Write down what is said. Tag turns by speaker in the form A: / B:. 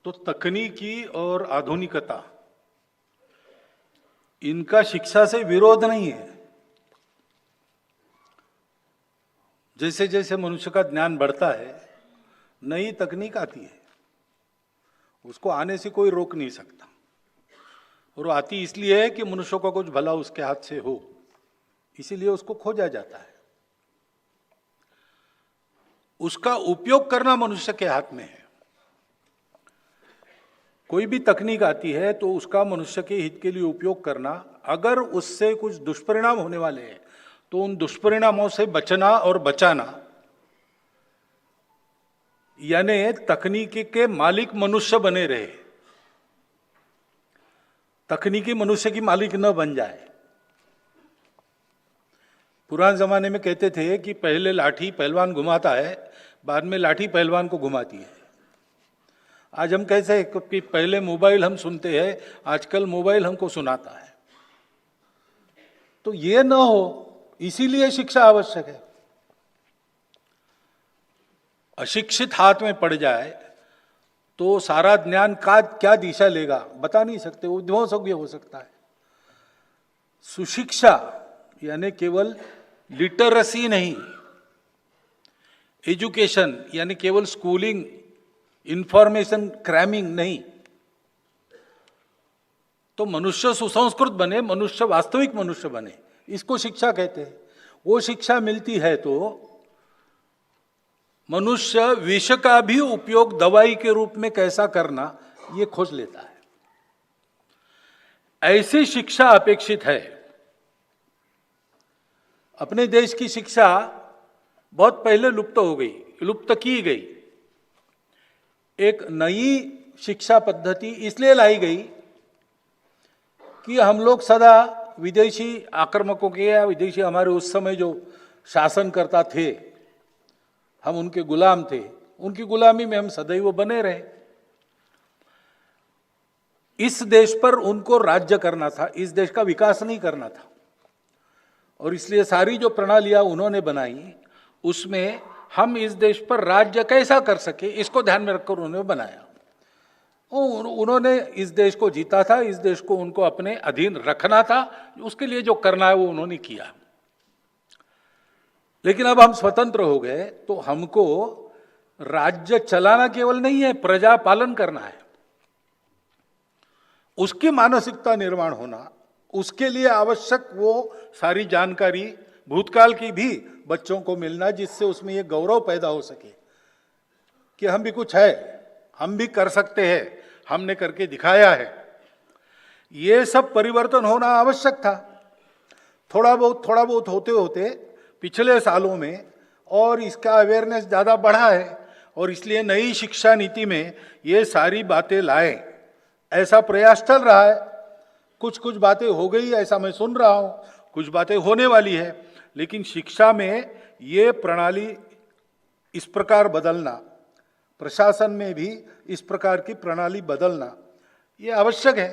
A: तो तकनीकी और आधुनिकता, इनका शिक्षा से विरोध नहीं है। जैसे जैसे मनुष्य का ज्ञान बढ़ता है, नई तकनीक आती है, उसको आने से कोई रोक नहीं सकता। और वो आती इसलिए है कि मनुष्य का कुछ भला उसके हाथ से हो, इसीलिए उसको खोजा जाता है। उसका उपयोग करना मनुष्य के हाथ में है। कोई भी तकनीक आती है तो उसका मनुष्य के हित के लिए उपयोग करना, अगर उससे कुछ दुष्परिणाम होने वाले हैं तो उन दुष्परिणामों से बचना और बचाना, यानी तकनीकी के मालिक मनुष्य बने रहे, तकनीकी मनुष्य की मालिक न बन जाए। पुराने जमाने में कहते थे कि पहले लाठी पहलवान घुमाता है, बाद में लाठी पहलवान को घुमाती है। आज हम कैसे हैं कि पहले मोबाइल हम सुनते हैं, आजकल मोबाइल हमको सुनाता है। तो ये न हो, इसीलिए शिक्षा आवश्यक है। अशिक्षित हाथ में पड़ जाए तो सारा ज्ञान का क्या दिशा लेगा बता नहीं सकते, वो विध्वंसक भी हो सकता है। सुशिक्षा यानी केवल लिटरेसी नहीं, एजुकेशन यानी केवल स्कूलिंग, इंफॉर्मेशन क्रैमिंग नहीं, तो मनुष्य सुसंस्कृत बने, मनुष्य वास्तविक मनुष्य बने, इसको शिक्षा कहते हैं। वो शिक्षा मिलती है तो मनुष्य विष का भी उपयोग दवाई के रूप में कैसा करना ये खोज लेता है। ऐसी शिक्षा अपेक्षित है। अपने देश की शिक्षा बहुत पहले लुप्त हो गई, लुप्त की गई। एक नई शिक्षा पद्धति इसलिए लाई गई कि हम लोग सदा विदेशी आक्रमकों के या विदेशी हमारे उस समय जो शासनकर्ता थे, हम उनके गुलाम थे, उनकी गुलामी में हम सदैव बने रहे। इस देश पर उनको राज्य करना था, इस देश का विकास नहीं करना था। और इसलिए सारी जो प्रणालियां उन्होंने बनाई, उसमें हम इस देश पर राज्य कैसा कर सके इसको ध्यान में रखकर उन्होंने बनाया। उन्होंने इस देश को जीता था, इस देश को उनको अपने अधीन रखना था, उसके लिए जो करना है वो उन्होंने किया। लेकिन अब हम स्वतंत्र हो गए तो हमको राज्य चलाना केवल नहीं है, प्रजा पालन करना है। उसकी मानसिकता निर्माण होना, उसके लिए आवश्यक वो सारी जानकारी भूतकाल की भी बच्चों को मिलना, जिससे उसमें ये गौरव पैदा हो सके कि हम भी कुछ है, हम भी कर सकते हैं, हमने करके दिखाया है। ये सब परिवर्तन होना आवश्यक था। थोड़ा बहुत होते होते पिछले सालों में और इसका अवेयरनेस ज़्यादा बढ़ा है, और इसलिए नई शिक्षा नीति में ये सारी बातें लाए, ऐसा प्रयास चल रहा है। कुछ बातें हो गई ऐसा मैं सुन रहा हूँ, कुछ बातें होने वाली है। लेकिन शिक्षा में ये प्रणाली इस प्रकार बदलना, प्रशासन में भी इस प्रकार की प्रणाली बदलना ये आवश्यक है।